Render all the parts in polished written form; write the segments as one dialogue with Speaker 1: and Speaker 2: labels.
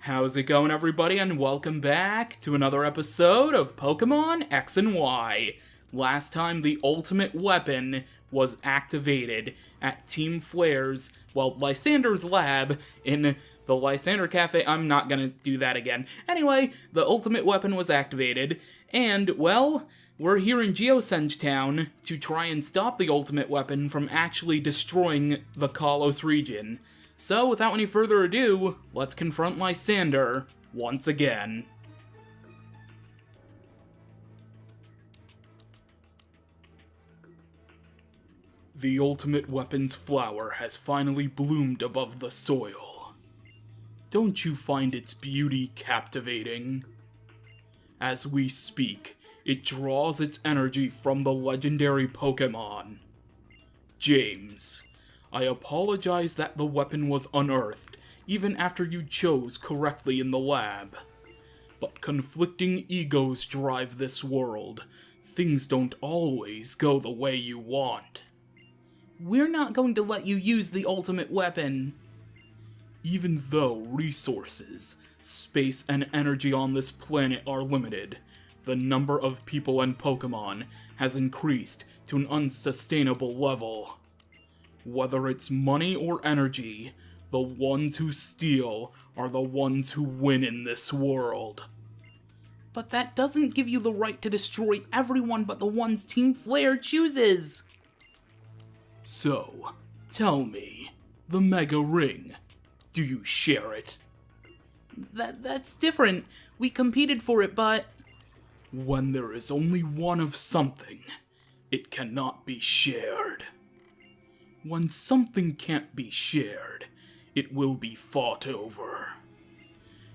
Speaker 1: How's it going, everybody, and welcome back to another episode of Pokémon X and Y. Last time, the ultimate weapon was activated at Team Flare's, Lysander's lab in the Lysander Cafe. I'm not gonna do that again. Anyway, the ultimate weapon was activated, and, we're here in Geosenge Town to try and stop the ultimate weapon from actually destroying the Kalos region. So, without any further ado, let's confront Lysander once again. The ultimate weapon's flower has finally bloomed above the soil. Don't you find its beauty captivating? As we speak, it draws its energy from the legendary Pokémon. James, I apologize that the weapon was unearthed, even after you chose correctly in the lab. But conflicting egos drive this world. Things don't always go the way you want. We're not going to let you use the ultimate weapon. Even though resources, space, and energy on this planet are limited, the number of people and Pokémon has increased to an unsustainable level. Whether it's money or energy, the ones who steal are the ones who win in this world. But that doesn't give you the right to destroy everyone but the ones Team Flare chooses. So, tell me, the Mega Ring, do you share it? That's different. We competed for it, but... When there is only one of something, it cannot be shared. When something can't be shared, it will be fought over.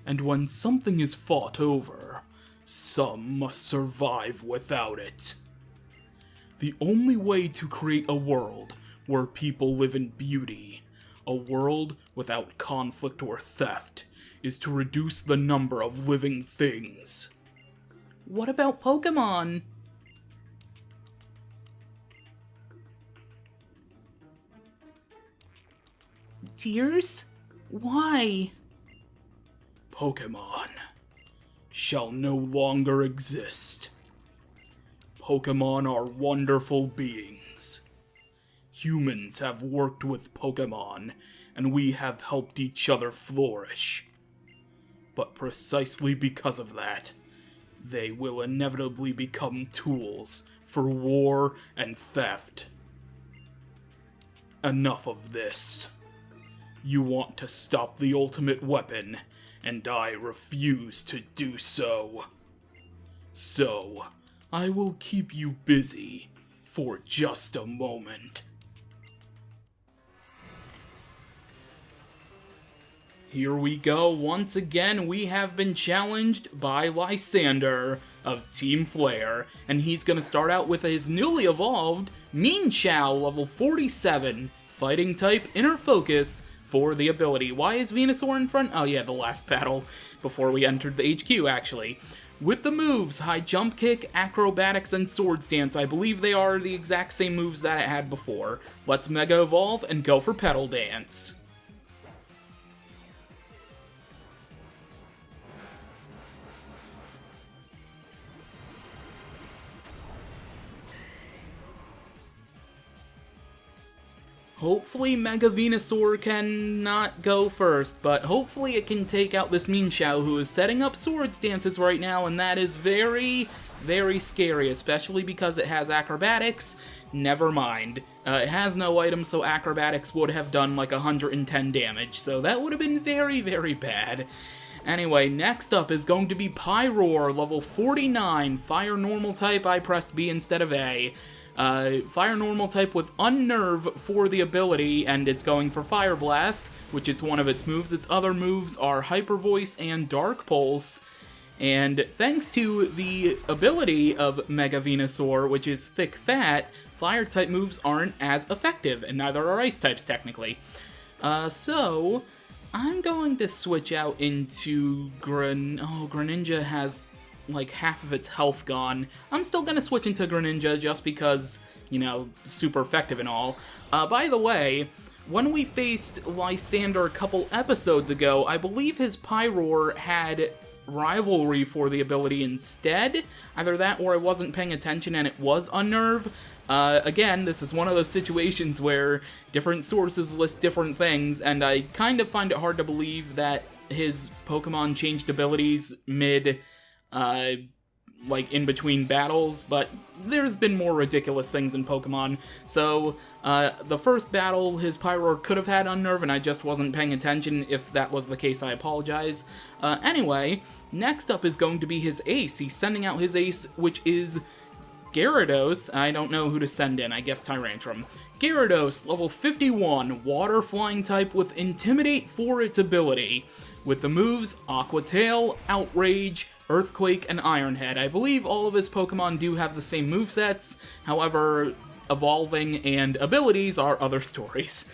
Speaker 1: And when something is fought over, some must survive without it. The only way to create a world where people live in beauty, a world without conflict or theft, is to reduce the number of living things. What about Pokémon? Tears? Why? Pokémon shall no longer exist. Pokémon are wonderful beings. Humans have worked with Pokémon, and we have helped each other flourish. But precisely because of that, they will inevitably become tools for war and theft. Enough of this. You want to stop the ultimate weapon, and I refuse to do so. So, I will keep you busy for just a moment. Here we go. Once again, we have been challenged by Lysander of Team Flare, and he's gonna start out with his newly evolved Mean Chow, level 47, fighting type, inner focus, for the ability. Why is Venusaur in front? Oh yeah, the last battle before we entered the HQ, actually. With the moves, High Jump Kick, Acrobatics, and Sword Stance, I believe they are the exact same moves that it had before. Let's Mega Evolve and go for Petal Dance. Hopefully Mega Venusaur can not go first, but hopefully it can take out this Mean Chow who is setting up Sword Stances right now, and that is very, very scary, especially because it has Acrobatics. Never mind. It has no item, so Acrobatics would have done like 110 damage, so that would have been very, very bad. Anyway, next up is going to be Pyroar, level 49, Fire Normal type. I pressed B instead of A. Fire Normal type with Unnerve for the ability, and it's going for Fire Blast, which is one of its moves. Its other moves are Hyper Voice and Dark Pulse, and thanks to the ability of Mega Venusaur, which is Thick Fat, Fire type moves aren't as effective, and neither are Ice types, technically. So, I'm going to switch out into Greninja has like half of its health gone. I'm still gonna switch into Greninja just because, you know, super effective and all. By the way, when we faced Lysander a couple episodes ago, I believe his Pyroar had Rivalry for the ability instead. Either that or I wasn't paying attention and it was Unnerve. Again, this is one of those situations where different sources list different things, and I kind of find it hard to believe that his Pokemon changed abilities mid, like, in between battles, but there's been more ridiculous things in Pokemon. So, the first battle, his Pyroar could have had Unnerve, and I just wasn't paying attention. If that was the case, I apologize. Anyway, next up is going to be his ace. He's sending out his ace, which is Gyarados. I don't know who to send in, I guess Tyrantrum. Gyarados, level 51, Water Flying type with Intimidate for its ability, with the moves Aqua Tail, Outrage, Earthquake, and Iron Head. I believe all of his Pokemon do have the same movesets, however, evolving and abilities are other stories.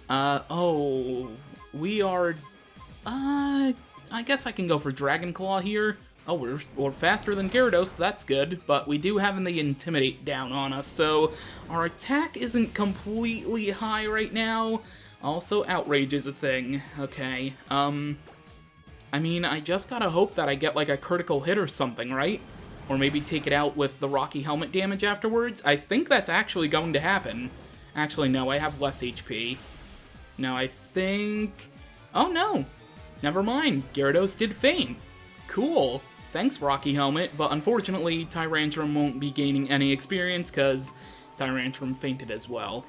Speaker 1: We are... I guess I can go for Dragon Claw here. Oh, we're faster than Gyarados, that's good, but we do have the Intimidate down on us, so our attack isn't completely high right now. Also, Outrage is a thing. Okay, I mean, I just gotta hope that I get, like, a critical hit or something, right? Or maybe take it out with the Rocky Helmet damage afterwards? I think that's actually going to happen. Actually, no, I have less HP. Now, I think... Oh, no! Never mind, Gyarados did faint. Cool. Thanks, Rocky Helmet, but unfortunately, Tyrantrum won't be gaining any experience, because Tyrantrum fainted as well.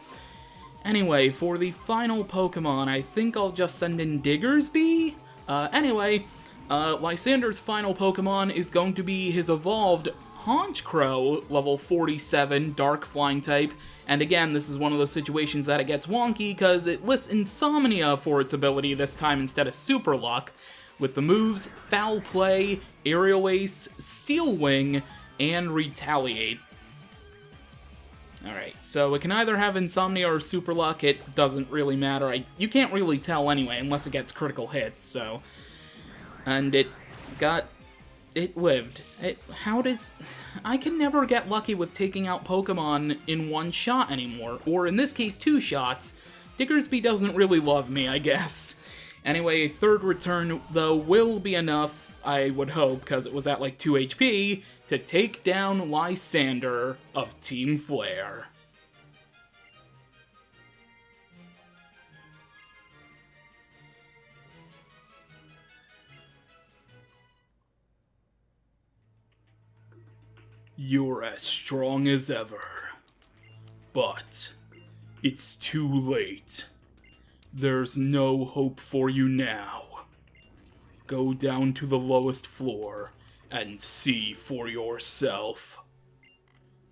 Speaker 1: Anyway, for the final Pokemon, I think I'll just send in Diggersby? Lysander's final Pokemon is going to be his evolved Honchkrow, level 47, Dark Flying type, and again, this is one of those situations that it gets wonky because it lists Insomnia for its ability this time instead of Super Luck, with the moves Foul Play, Aerial Ace, Steel Wing, and Retaliate. Alright, so it can either have Insomnia or Super Luck, it doesn't really matter. You can't really tell anyway, unless it gets critical hits, so... And it lived. I can never get lucky with taking out Pokemon in one shot anymore, or in this case, 2 shots. Diggersby doesn't really love me, I guess. Anyway, a third return, though, will be enough, I would hope, because it was at like 2 HP, to take down Lysander of Team Flare. You're as strong as ever, but it's too late. There's no hope for you now. Go down to the lowest floor and see for yourself.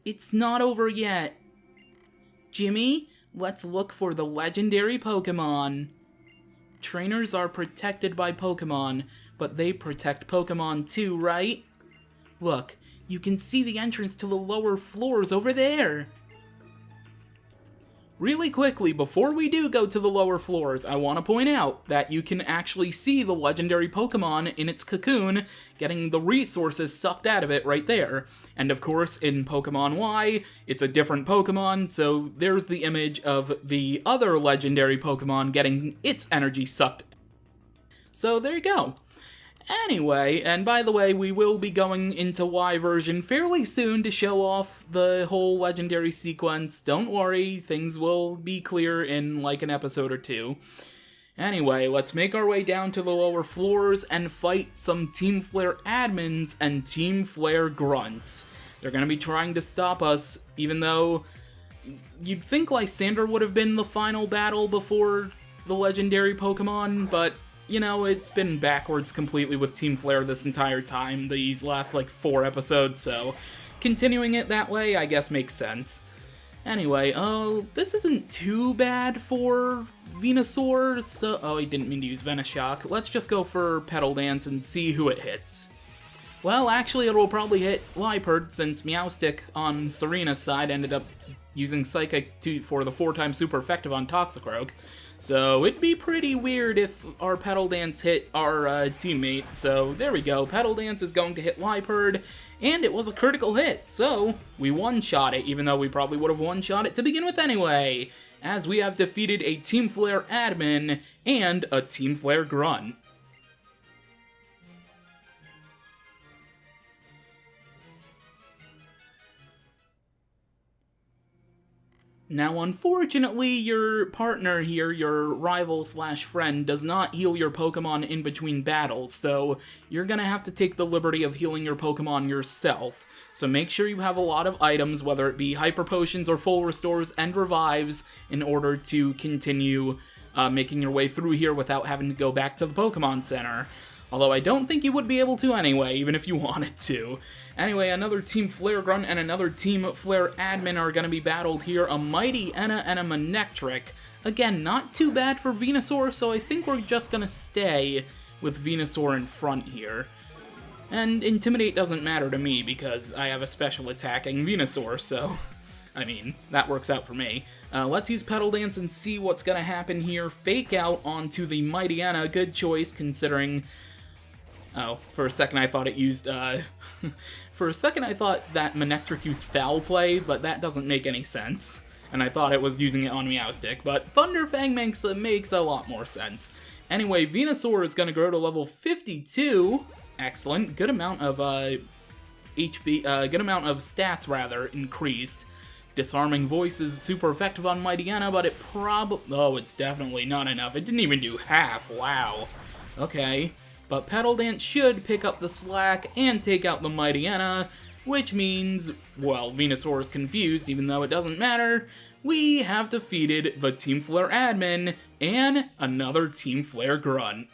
Speaker 1: It's not over yet. Jimmy, let's look for the legendary Pokémon. Trainers are protected by Pokémon, but they protect Pokémon too, right? Look, you can see the entrance to the lower floors over there. Really quickly, before we do go to the lower floors, I want to point out that you can actually see the legendary Pokemon in its cocoon, getting the resources sucked out of it right there. And of course, in Pokemon Y, it's a different Pokemon, so there's the image of the other legendary Pokemon getting its energy sucked. So there you go. Anyway, and by the way, we will be going into Y version fairly soon to show off the whole legendary sequence. Don't worry, things will be clear in like an episode or 2. Anyway, let's make our way down to the lower floors and fight some Team Flare admins and Team Flare grunts. They're gonna be trying to stop us, even though you'd think Lysander would have been the final battle before the legendary Pokemon, but you know, it's been backwards completely with Team Flare this entire time, these last, like, 4 episodes, so continuing it that way, I guess, makes sense. Anyway, this isn't too bad for Venusaur, so... Oh, I didn't mean to use Venoshock. Let's just go for Petal Dance and see who it hits. Well, actually, it will probably hit Liepard, since Meowstic on Serena's side ended up using Psychic for the 4-time super effective on Toxicroak. So it'd be pretty weird if our Petal Dance hit our teammate. So there we go, Petal Dance is going to hit Liepard, and it was a critical hit, so we one-shot it, even though we probably would have one-shot it to begin with anyway. as we have defeated a Team Flare admin and a Team Flare grunt. Now, unfortunately, your partner here, your rival/friend, does not heal your Pokemon in between battles, so you're gonna have to take the liberty of healing your Pokemon yourself. So make sure you have a lot of items, whether it be Hyper Potions or Full Restores and Revives, in order to continue making your way through here without having to go back to the Pokemon Center. Although I don't think you would be able to anyway, even if you wanted to. Anyway, another Team Flare Grunt and another Team Flare Admin are going to be battled here. A Mightyena and a Manectric. Again, not too bad for Venusaur, so I think we're just going to stay with Venusaur in front here. And Intimidate doesn't matter to me because I have a special attacking Venusaur, so... I mean, that works out for me. Let's use Petal Dance and see what's going to happen here. Fake Out onto the Mightyena. Good choice, considering... Oh, for a second I thought it used, for a second I thought that Manectric used Foul Play, but that doesn't make any sense. And I thought it was using it on Meowstic, but Thunder Fang makes a lot more sense. Anyway, Venusaur is gonna grow to level 52. Excellent. Good amount of, good amount of stats, rather, increased. Disarming Voice is super effective on Mightyena, but it oh, it's definitely not enough. It didn't even do half. Wow. Okay. But Petal Dance should pick up the slack and take out the Mightyena, which means, well, Venusaur is confused, even though it doesn't matter. We have defeated the Team Flare admin and another Team Flare grunt.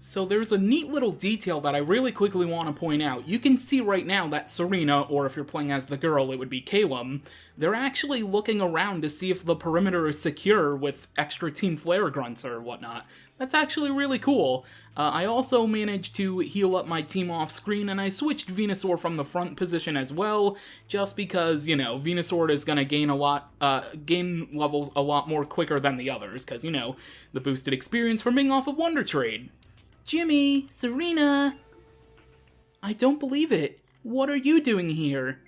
Speaker 1: So there's a neat little detail that I really quickly want to point out. You can see right now that Serena, or if you're playing as the girl, it would be Calum, they're actually looking around to see if the perimeter is secure with extra Team Flare grunts or whatnot. That's actually really cool. I also managed to heal up my team off screen, and I switched Venusaur from the front position as well, just because, you know, Venusaur is gonna gain levels a lot more quicker than the others, because, you know, the boosted experience from being off of Wonder Trade. Jimmy, Serena! I don't believe it. What are you doing here?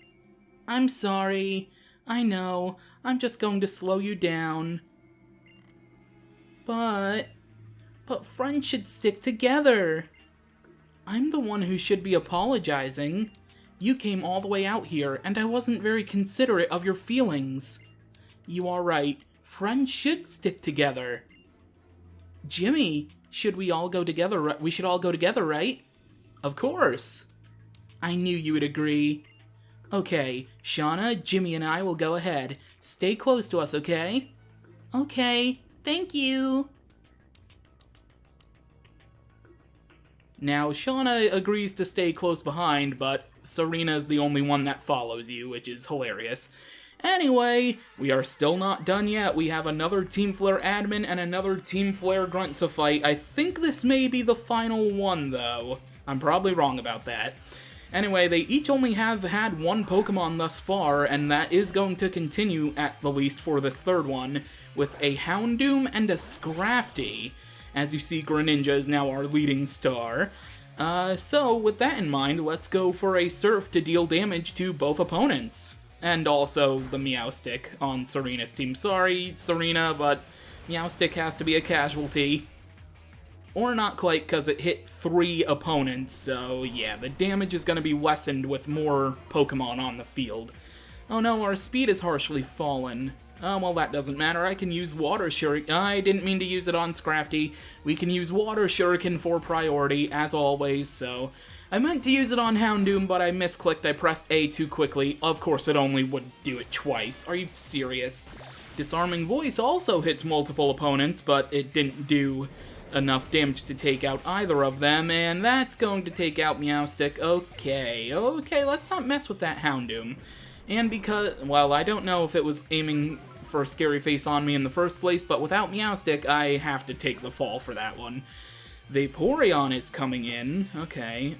Speaker 1: I'm sorry. I know. I'm just going to slow you down. But friends should stick together. I'm the one who should be apologizing. You came all the way out here, and I wasn't very considerate of your feelings. You are right. Friends should stick together. Jimmy, should we all go together? We should all go together, right? Of course. I knew you would agree. Okay, Shauna, Jimmy, and I will go ahead. Stay close to us, okay? Okay, thank you. Now, Shauna agrees to stay close behind, but Serena's the only one that follows you, which is hilarious. Anyway, we are still not done yet. We have another Team Flare admin and another Team Flare grunt to fight. I think this may be the final one, though. I'm probably wrong about that. Anyway, they each only have had one Pokemon thus far, and that is going to continue, at the least for this third one, with a Houndoom and a Scrafty. As you see, Greninja is now our leading star. So, with that in mind, let's go for a Surf to deal damage to both opponents. And also the Meowstic on Serena's team. Sorry, Serena, but Meowstic has to be a casualty. Or not quite, because it hit 3 opponents, so yeah, the damage is going to be lessened with more Pokemon on the field. Oh no, our speed has harshly fallen. Oh, well, that doesn't matter. I can use Water Shuriken. I didn't mean to use it on Scrafty. We can use Water Shuriken for priority, as always, so... I meant to use it on Houndoom, but I misclicked. I pressed A too quickly. Of course, it only would do it twice. Are you serious? Disarming Voice also hits multiple opponents, but it didn't do enough damage to take out either of them, and that's going to take out Meowstic. Okay, let's not mess with that Houndoom. And because, well, I don't know if it was aiming for a Scary Face on me in the first place, but without Meowstic, I have to take the fall for that one. Vaporeon is coming in. Okay,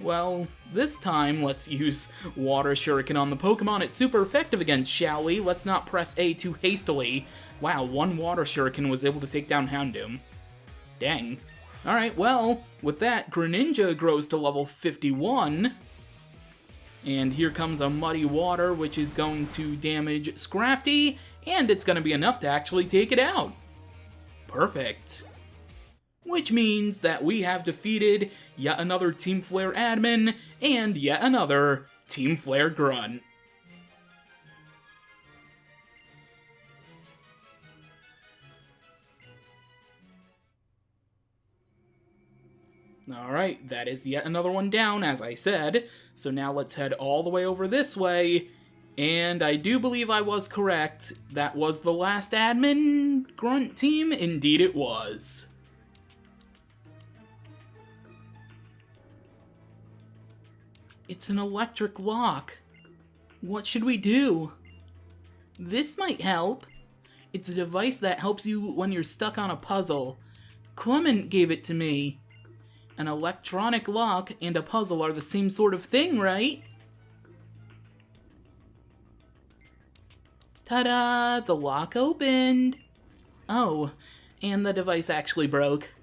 Speaker 1: well, this time let's use Water Shuriken on the Pokemon. It's super effective against, shall we? Let's not press A too hastily. Wow, one Water Shuriken was able to take down Houndoom. Dang. Alright, well, with that, Greninja grows to level 51. And here comes a Muddy Water, which is going to damage Scrafty, and it's going to be enough to actually take it out. Perfect. Which means that we have defeated yet another Team Flare admin, and yet another Team Flare grunt. Alright, that is yet another one down, as I said. So now let's head all the way over this way. And I do believe I was correct. That was the last admin grunt team? Indeed it was. It's an electric lock. What should we do? This might help. It's a device that helps you when you're stuck on a puzzle. Clement gave it to me. An electronic lock and a puzzle are the same sort of thing, right? Ta-da! The lock opened! Oh, and the device actually broke.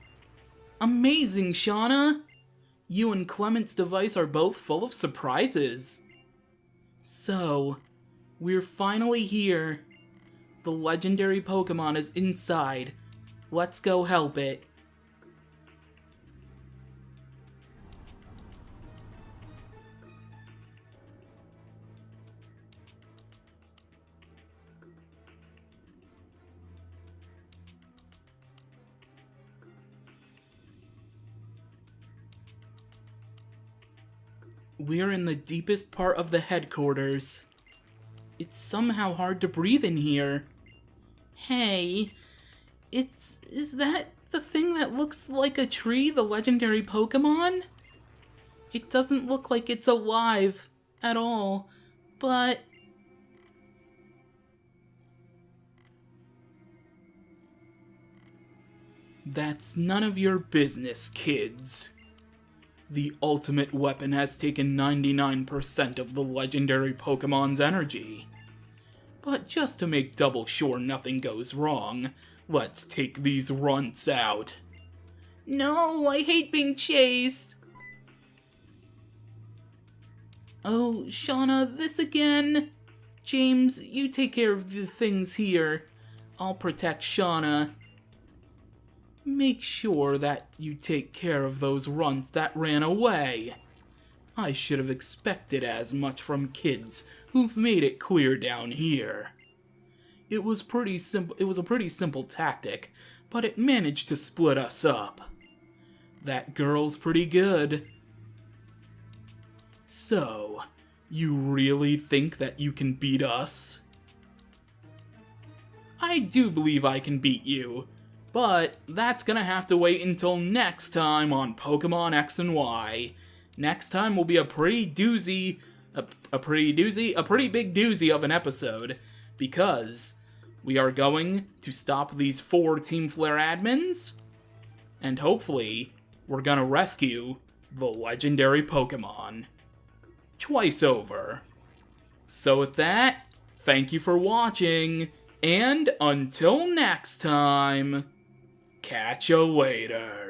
Speaker 1: Amazing, Shauna! You and Clement's device are both full of surprises. So, we're finally here. The legendary Pokémon is inside. Let's go help it. We're in the deepest part of the headquarters. It's somehow hard to breathe in here. Hey, is that the thing that looks like a tree, the legendary Pokémon? It doesn't look like it's alive at all, but... That's none of your business, kids. The ultimate weapon has taken 99% of the legendary Pokemon's energy. But just to make double sure nothing goes wrong, let's take these runts out. No, I hate being chased! Oh, Shauna, this again? James, you take care of the things here. I'll protect Shauna. Make sure that you take care of those runts that ran away. I should have expected as much from kids who've made it clear down here. It was a pretty simple tactic, but it managed to split us up. That girl's pretty good. So, you really think that you can beat us? I do believe I can beat you. But that's gonna have to wait until next time on Pokemon X and Y. Next time will be a pretty big doozy of an episode, because we are going to stop these 4 Team Flare admins, and hopefully we're gonna rescue the legendary Pokemon. Twice over. So with that, thank you for watching, and until next time, catch you later.